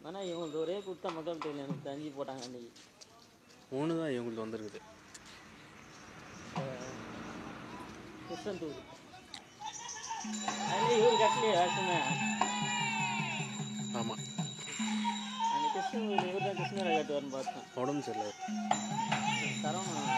ஆனால் இவங்களுக்கு ஒரே கொடுத்தா மக்கள் தெரியல எனக்கு தஞ்சி போட்டாங்க அன்றைக்கி. 3 தான் இவங்களுக்கு வந்துருக்குது. கிருஷ்ணந்தூர் அதில் இவர் கட்டலையே வேஷமே. ஆமாம், அந்த கிருஷ்ணன் இவர் தான் கிருஷ்ணரை கட்டுவார்னு பார்த்தேன். உடம்பு சரியில்லை. சரவணன்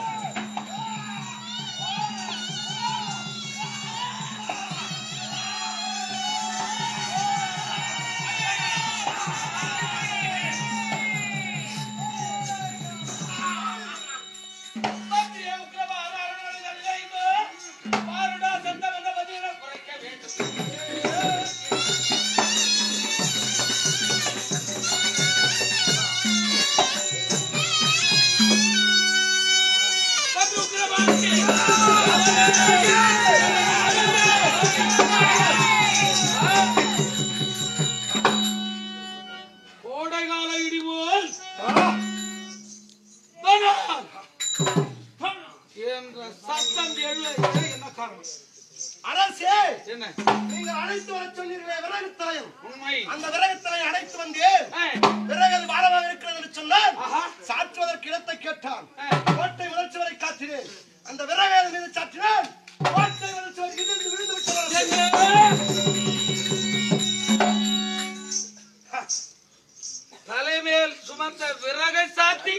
தலைமேல் சுமந்த விறகை சாத்தி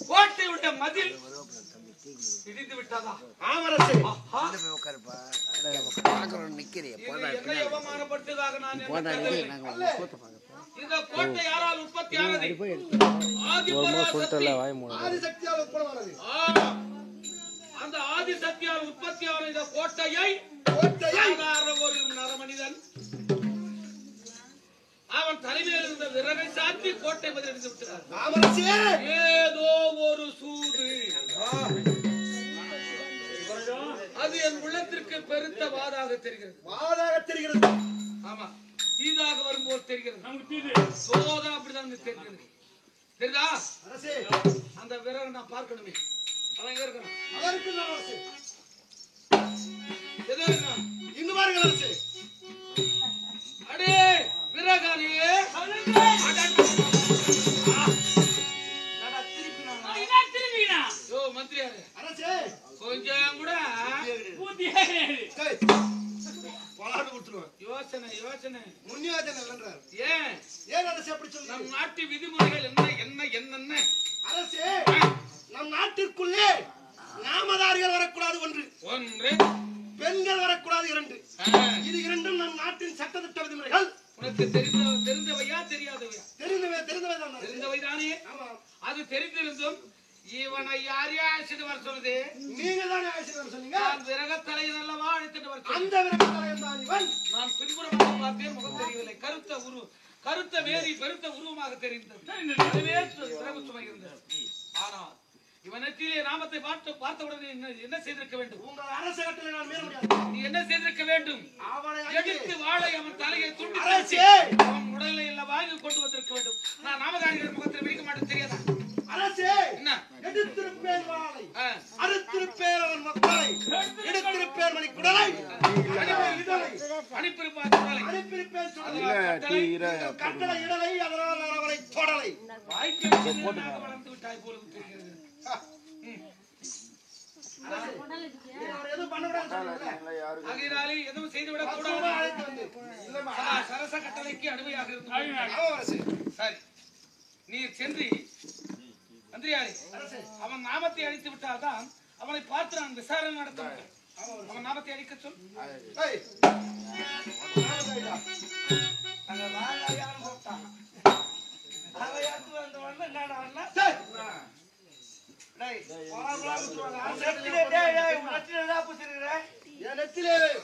கோட்டையுடைய மதில் இடிந்து விட்டதா? அவமானப்பட்டதாக நான் இந்த கோட்டை யாரால் உற்பத்தி ஆனது? அந்த ஆதிசக்தியால் உற்பத்தியான இந்த கோட்டையை ஒரு நரமனிதன் அவன் தலைமையில் இருந்த விறகை சாத்தி கோட்டை மதில் இடிந்து விட்டார். ஏதோ ஒரு சூது அது என் உள்ளத்திற்கு பெருத்த வாதாக தெரிகிறது. ஆமா, தீதாக வரும்போது தெரிகிறது. சோதா அப்படிதான் தெரிகிறது. தெரியுதா? அந்த விறகு நான் பார்க்கணுமே. அவன் எங்க இருக்கான்? இங்க பாருங்க. அடே விறகாரியே, மந்திரியாரு கொஞ்சம் கூட யோசனை நம் நாட்டு விதிமுறைகள் என்ன அரசே? நம் நாட்டிற்குள்ளே நாமதாரிகள் வரக்கூடாது ஒன்று, பெண்கள் வரக்கூடாது 2. இது 2ம் நம் நாட்டின் சட்டத்திட்ட விதிமுறைகள். உனக்கு தெரிந்தவையா தெரியாதவையா? தெரிந்தவைதானே. அது தெரிந்திருந்தும் இவனை யார் அழைச்சிட்டு வர சொல்லுது? நீங்க தானே அழைச்சிட்டு வர சொன்னீங்க. நான் விறகத்தலையை நல்லவா அழைத்துட்டு வர சொன்னேன். அந்த விறகத்தலையன் தான் இவன். நான் பின்புறமாக பார்த்தேன், முகம் தெரியவில்லை. கருத்த வேதி பெருத்த உருவமாக தெரிந்தது. அதுவே விறகு சுமை இருந்தது. ஆனால் இவனத்திலே நாமத்தை பார்த்தவுடனே என்ன செய்திருக்க வேண்டும்? உங்கள் அரச கட்டளை நான் மீற முடியாது. நீ என்ன செய்திருக்க வேண்டும்? அவனை எடுத்து வாழை அவன் தலையை துண்டி அவன் உடலை எல்லாம் வாங்கி கொண்டு வந்திருக்க வேண்டும். நான் நாமதாரிகள் முகத்தில் வைக்க மாட்டேன், தெரியாதா? அரசே, என்ன எடுத்திருப்பேன் வாளை, அறுத்திருப்பேன் அவன் மக்களை, எடுத்திருப்பேன் மணி குடலை, அனுப்பியிருப்பான் குடலை, அனுப்பியிருப்பேன் கட்டளை இடலை, அதனால் நான் அவனை தொடலை. வாய்க்கு வளர்ந்து விட்டாய் போல தெரிகிறது. எதுவும் செய்துவிடக் கூடாது. சரச கட்டளைக்கு அடிமையாக இருந்தோம். சரி, நீர் சென்று மந்திரியாரே, அவன் நாமத்தை அழித்து விட்டால்தான் அவனை பார்த்து நான் விசாரணை நடத்த முடியும். அவன் நாமத்தை அழிக்க சொல்.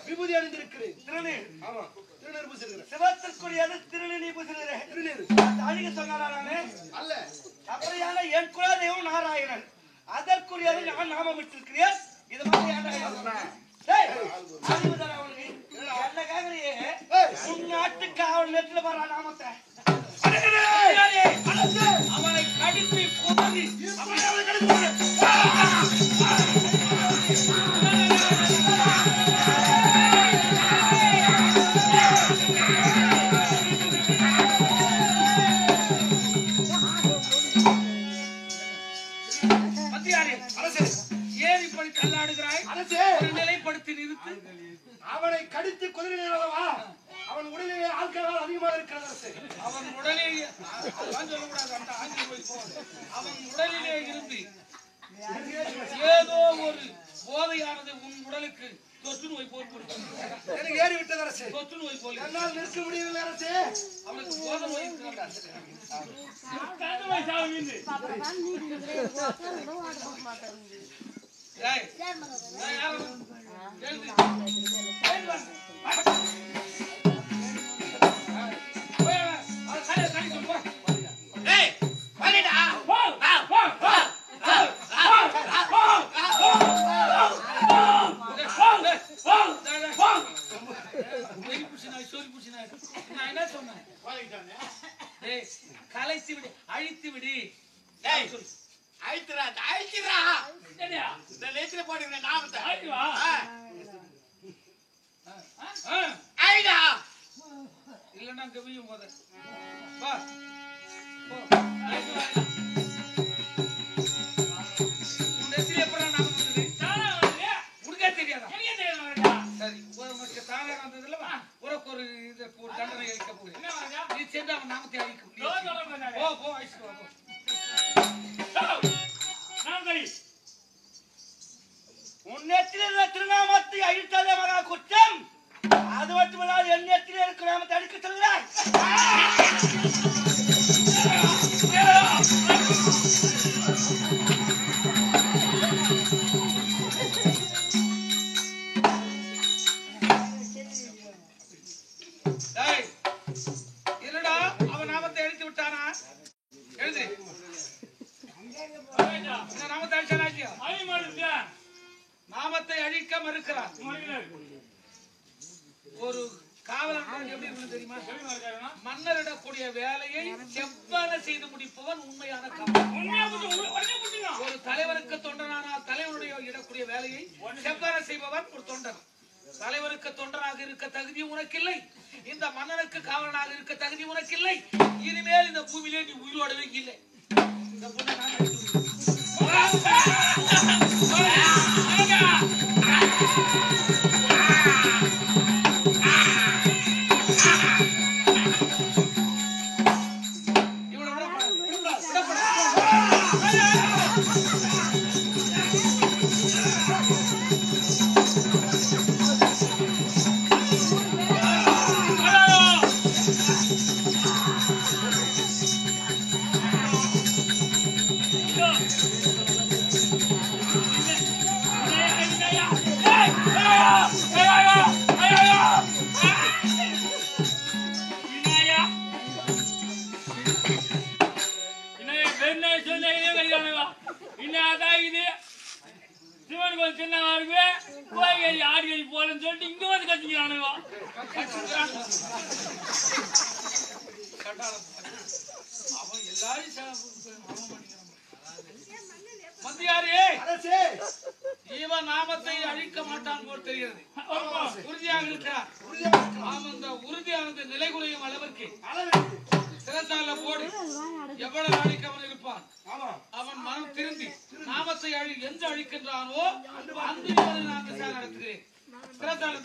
விபூதி அணிந்திருக்கிறேன். சிவத்திற்குரியது திருநீர் பூசுகிறேன். அழிக சொன்னாரே அல்ல. அப்படியான என் குலதெய்வம் நாராயணன். அதற்குரியது நான் நாமம் விட்டிருக்கிறேன். இது மாதிரி என்ன கேக்குறியே? உன் நாட்டுக்கு அவன் நெற்றில வர நாமத்தை அவனை கடித்து கொண்டு இழுத்து அவனை கடித்து குதிரைவா அவன் உடலிலே ஆட்களால் அதிகமாக இருக்கிறது அரசே. அவன் உடலிலே அதான் சொல்லக்கூடாது, அந்த ஆங்கில போய் போகுது. அவன் உடலிலே இருந்து ஏதோ ஒரு போதையானது உன் உடலுக்கு தொற்று நோய் போல் எனக்கு ஏறி விட்டது அரசே. தொற்று நோய் போல் என்னால் நிற்க முடியவில்லை அரசே. அவனுக்கு போதை நோய் இருக்கிறது. ஏய், நான் யாரும் எழுதி கலைத்து விடு, அழித்து விடு. இல்லன்னா கவியும் போத வா நெத்திலே எப்படா நாம வந்தது? உனக்கே தெரியாதா? சரி, உனக்கு தானே வந்ததுல உனக்கு ஒரு ஒரு தண்டனை அளிக்க போகிறேன். நீ சேர்ந்து அவன் நாமத்தை அழிக்க முடியும். போ போ அழிச்சு வா, போ. உன்னத்திலே திருநாமத்தை அழித்ததே மகா குற்றம். அது மட்டுமல்லாது என் நெத்திலே இருக்கிற நாமத்தை அழிக்க சொல்கிறாய். என்னடா அவன் நாமத்தை அழித்து விட்டானா? எழுது. நாமத்தை அழிச்சானா? நாமத்தை அழிக்க மறுக்கிறார். ஒரு காவலன் எப்படி இருக்கு தெரியுமா? மன்னரிடக்கூடிய வேலையை செவ்வன செய்து முடிப்பவன் உண்மையான காவலன். ஒரு தலைவருக்கு தொண்டனானால் தலைவனுடைய இடக்கூடிய வேலையை செவ்வன செய்பவன் ஒரு தொண்டன். தலைவருக்கு தொண்டனாக இருக்க தகுதி உனக்கில்லை. இந்த மன்னனுக்கு காவலனாக இருக்க தகுதி உனக்கில்லை. இனிமேல் இந்த பூமியிலே நீ உயிரோடவே இல்லை. இந்த பொண்ணை நான் இவன் நாமத்தை அழிக்க மாட்டான் போல் தெரிகிறது. உறுதியாக இருக்கிறார். அந்த உறுதியானது நிலைகுலையும் அளவிற்கு சிறந்தால போடு. எவ்வளவு நாளைக்கு அவன் இருப்பான்? அவன் மனம் திருந்தி நாமத்தை என்று அழிக்கின்றானோ அந்த நான் நடத்துகிறேன். சிறந்தால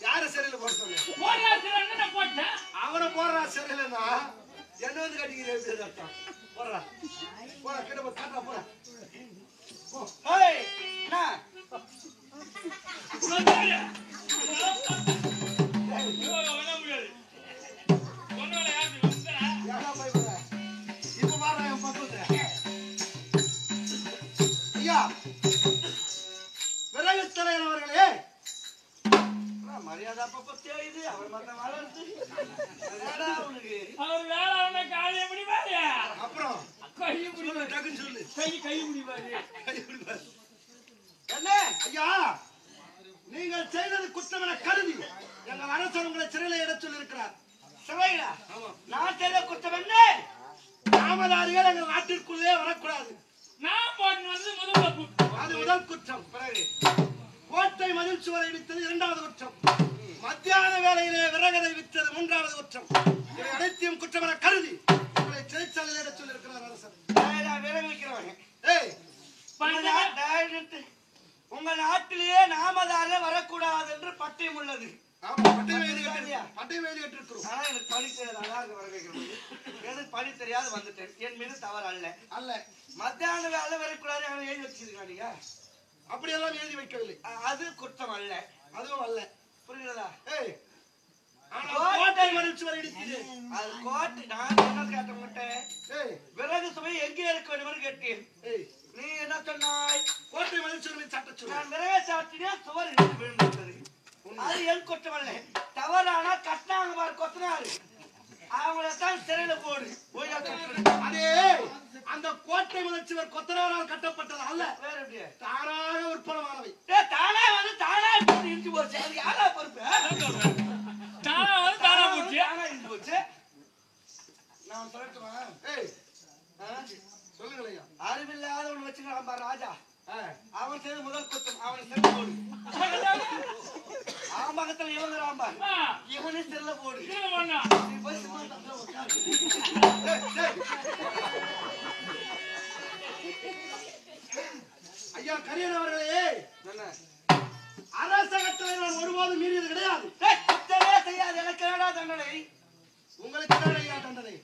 யார சிறையில போட சொல்லு? அவனை போடுறா சிறையிலன்னா என்ன வந்து கட்டிக்கிறேன் அர்த்தம். போடுறா போடா கிட்ட போய் காட்டா போடா. இப்ப பாரு என் பக்கத்துல ஐயா விரைவு தலைவர் அவர்களே, மரியாதை அப்பப்ப தேயுது. அவர் மத்த வளர்ந்து அவர் வேலை அவனை காலையை முடிவாரு. அப்புறம் சொல்லு, டக்குன்னு சொல்லு. கை முடிவாரு. என்ன ஐயா, நீங்கள் செய்தது குற்றம் என கருதி எங்கள் அரசர் உங்களை சிறையில இட சொல்லி இருக்கிறார். சிறையில நான் செய்த குற்றம் என்ன? நாமதாரிகள் எங்கள் நாட்டிற்குள்ளே வரக்கூடாது. அது முதல் குற்றம். பிறகு கோட்டை மதில் சுவரை இடித்தது இரண்டாவது குற்றம். மத்தியான வேளையிலே விறகரை விற்றது மூன்றாவது குற்றம். இவை அனைத்தையும் குற்றம் என கருதி உங்களை சிறைச்சாலையிட சொல்லியிருக்கிறார் அரசர். உங்க நாட்டிலேயே நாமதாரே வரக்கூடாது என்று பட்டயம் உள்ளது. பணி தெரியாது வந்துட்டேன். என் மீது தவறு அல்ல. மத்தியான வேலை வரக்கூடாது எழுதி வச்சிருக்காங்க. அப்படியெல்லாம் எழுதி வைக்கவில்லை. அது குற்றம் அல்ல. அதுவும் அல்ல. புரியுதா? கோட்டை மதில் சுவர் இடித்தது. அது கோட்டை. நான் என்ன கேட்ட மாட்டேன். விறகு சுவை எங்கே இருக்க வேண்டும் கேட்டேன். நீ என்ன சொன்னாய்? கோட்டை மதில் சுவர் சட்ட சுவர். நான் விறகு சாட்டினா சுவர் இடித்து விழுந்தது. அது என் குற்றம் அல்ல. தவறானா கட்டினாங்க பாரு கொத்தனாரு, அவங்களத்தான் சிறையில போடு. அதே அந்த கோட்டை மதில் சுவர் கொத்தனாரால் கட்டப்பட்டது அல்ல. வேற எப்படியா? தானாக உற்பத்தமானவை. தானா வந்து தானா இடிச்சு போச்சு. அது யாரா பொறுப்பு? தானா இடிச்சு போச்சு. நான் சொல்லட்டுமா? சொல்லுங்களையா. அறிவில்லாத ஒண்ணு வச்சுக்கிறான் பாரு ராஜா. அவன் செய்த முதல் குற்றம். அவன் சிறையில போடு. அவன் பக்கத்துல இவங்கிறான் பாரு, இவனே சிறையில போடு. நீ போய் சும்மா தட்டுல உட்காரு. ஐயா கரியன் அவர்களே, அரச கட்டளை நான் ஒருபோதும் மீறியது கிடையாது. குற்றமே செய்யாது. எனக்கு என்னடா தண்டனை? உங்களுக்கு என்ன ஐயா தண்டனை?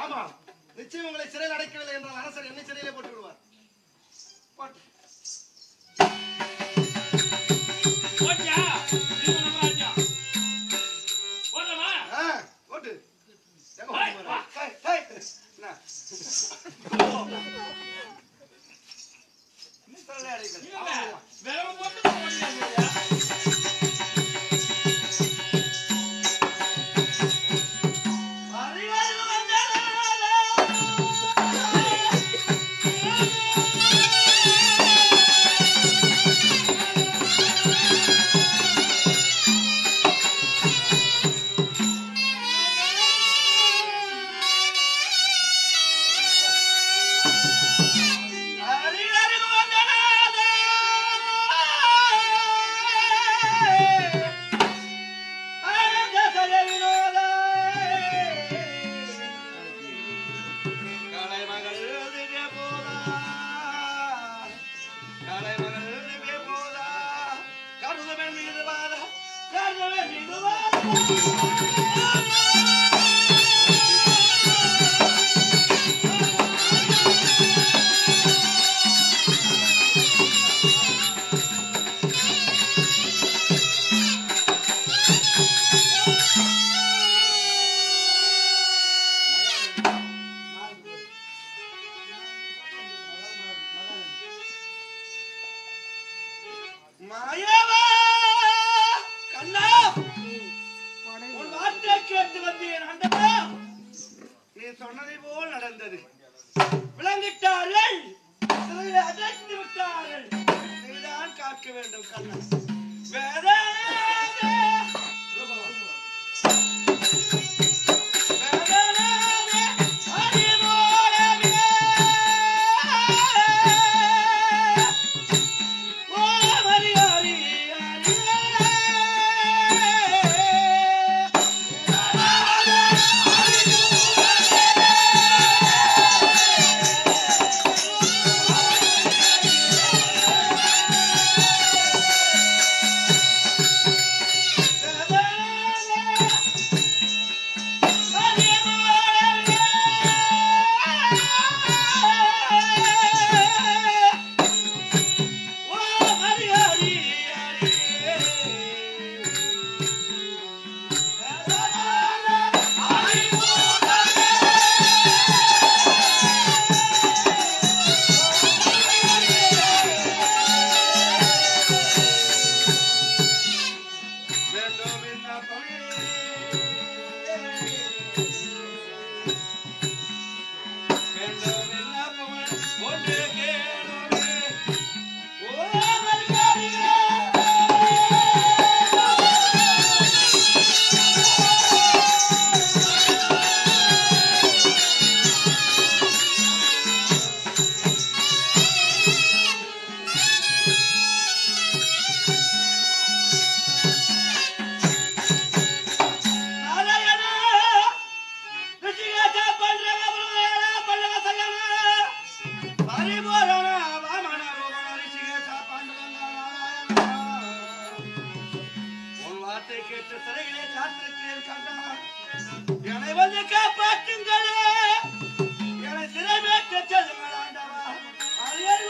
ஆமா, நிச்சயம் உங்களை சிறையில் அடைக்கவில்லை என்றால் அரசர் என்னை சிறையிலே போட்டு விடுவார். போட்டு மாயவா கண்ணா, உன் வார்த்தை கேட்டு வந்தேன். ஆண்டவா, நீ சொன்னதை போல் நடந்தது. விளங்கிட்டார்கள், சிறையில் அடைத்து விட்டார்கள். நீதான் காக்க வேண்டும் கண்ணா. சிறையிலே காத்திருக்கிறேன் கண்டா. என்னை வந்து காப்பாற்றுங்களே, என்னை சிறைமேற்ற செல்லுங்கள் ஆண்டவா. அரியர்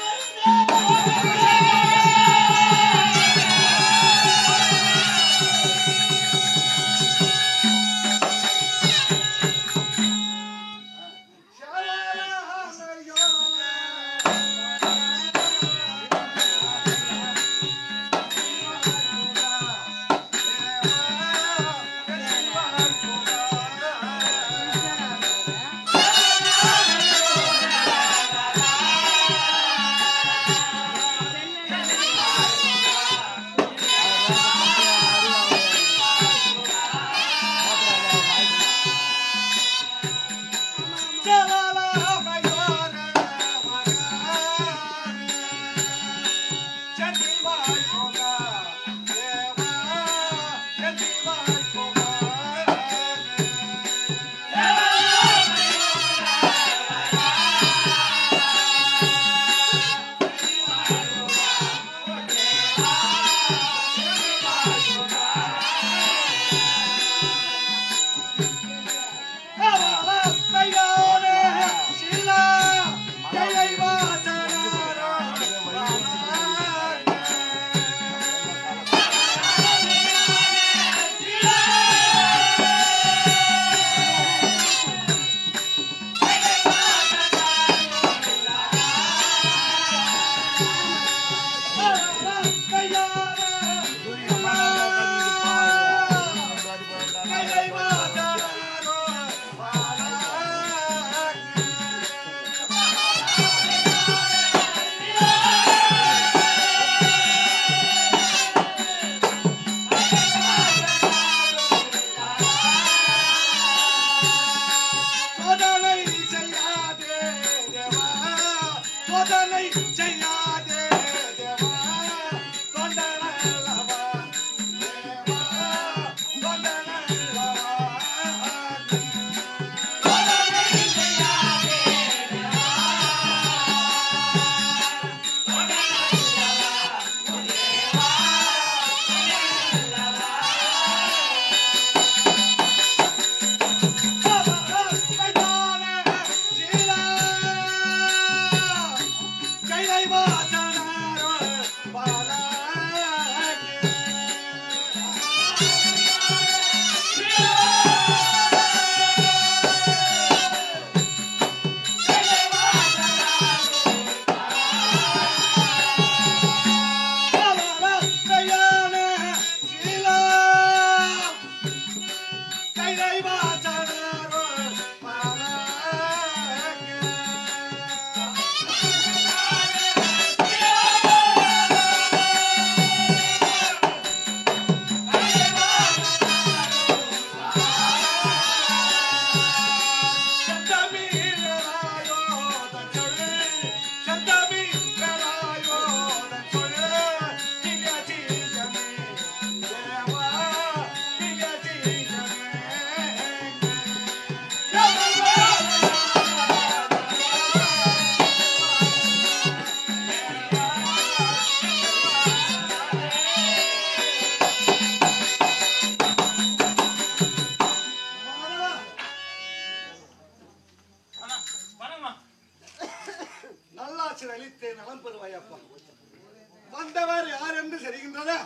வந்தவர் யார் என்று தெரிகின்றதா?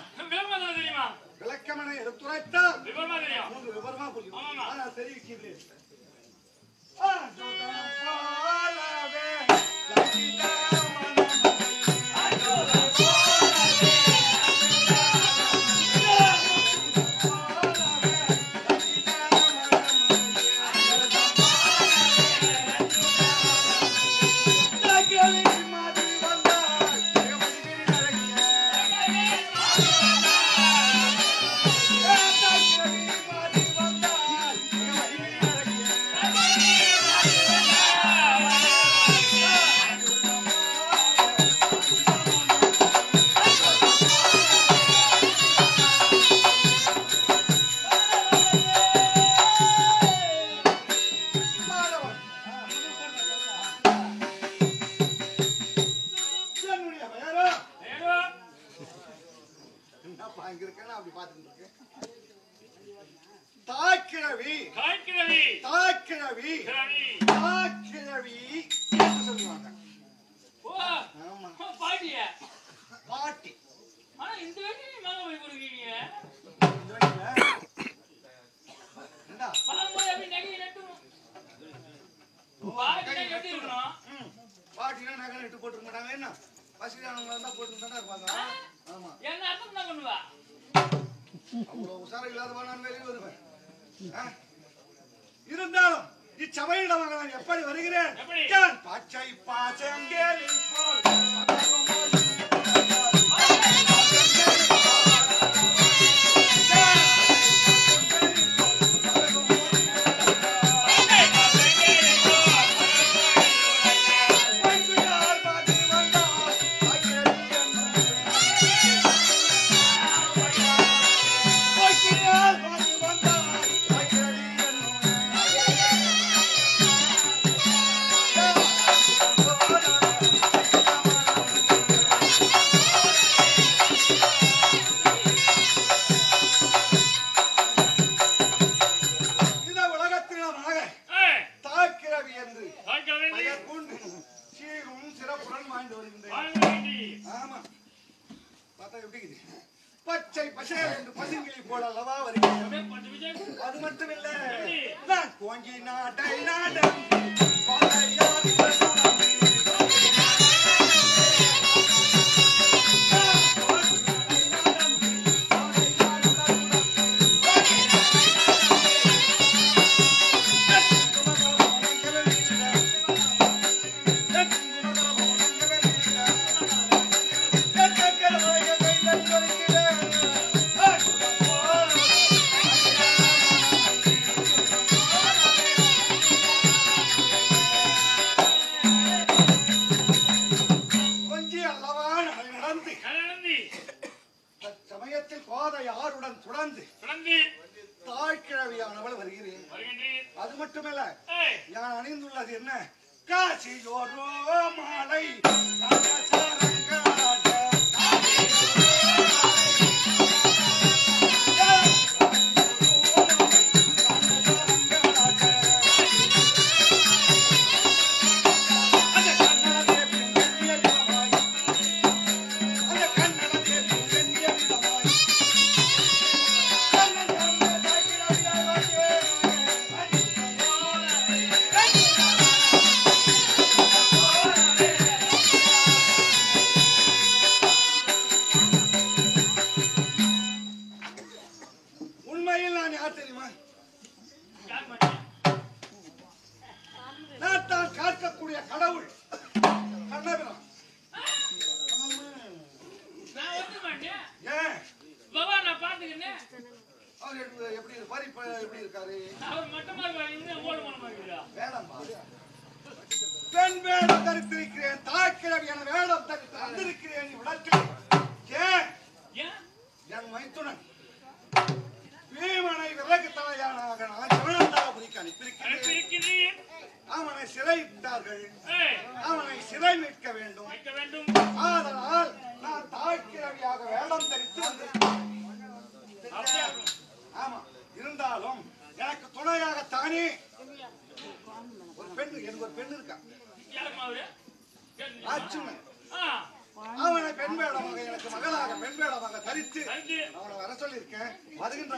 விளக்கமனை எடுத்துரைத்தால் விவரமா புரியும். தெரிவிக்கிறேன். கிழவி என்று சொல்லுவாங்க. ஓ ஆமா, பாட்டியா பாட்டி. ஆனா இந்த வயசுல மேல போய் கொடுக்கீங்க இந்த வயசுல என்ன பாக்கும்போது அப்படி நகை நட்டுரும் பாட்டி எப்படி இருக்கணும் பாட்டினா நகை நட்டு போட்டுக்க மாட்டாங்க. என்ன வசதியானவங்க தான் போட்டுக்கிட்டு தான் இருப்பாங்க. ஆமா, என்ன அர்த்தம் தான் கொண்டு வா அவ்வளவு உசாரம் இல்லாதவா நான் வெளியே வருவேன். இருந்தாலும் இச்சபையிடம் நான் எப்படி வருகிறேன்? எப்படி? பச்சை பாசங்கேலில் போல் பச்சை பசை என்று பசுங்கிளி போல அல்லவா வருகிறேன். அது மட்டுமில்ல, நான் கோங்கி நாட்டை நாடம் சமயத்தில் கோதை யாருடன் துறந்து தாய்க்கிழவியானவள் வருகிறேன். அது மட்டுமல்ல, நான் அணிந்துள்ளது என்ன? காசியோரோ மாலை காக்கக்கூடிய கடவுள் கண்ணபிரான். ஏன் அவர் எப்படி எப்படி இருக்காரு? வேடம்பா, பெண் வேடம் தரித்திருக்கிறேன். தாய்க்கிழவியான வேடம் தரித்து வந்திருக்கிறேன் இவ்விடத்தில். ஏன் என் மைத்துனன் பீமனை விறகு தலையானாக நான் சிவனந்தாபுரிக்கு அனுப்பியிருக்கிறேன். அவனை சிறையிட்டார்கள். அவனை சிறை மீட்க வேண்டும். ஆதலால் நான் தாய்க்கிழவியாக வேடம் தரித்து வந்திருக்கிறேன். ஆமா, இருந்தாலும் எனக்கு துணையாகத்தானே ஒரு பெண், எனக்கு ஒரு பெண் இருக்கா, அச்சுமன். அவனை பெண் வேடமாக, எனக்கு மகளாக பெண் வேடமாக தரித்து அவனை வர சொல்லியிருக்கேன். வருகின்ற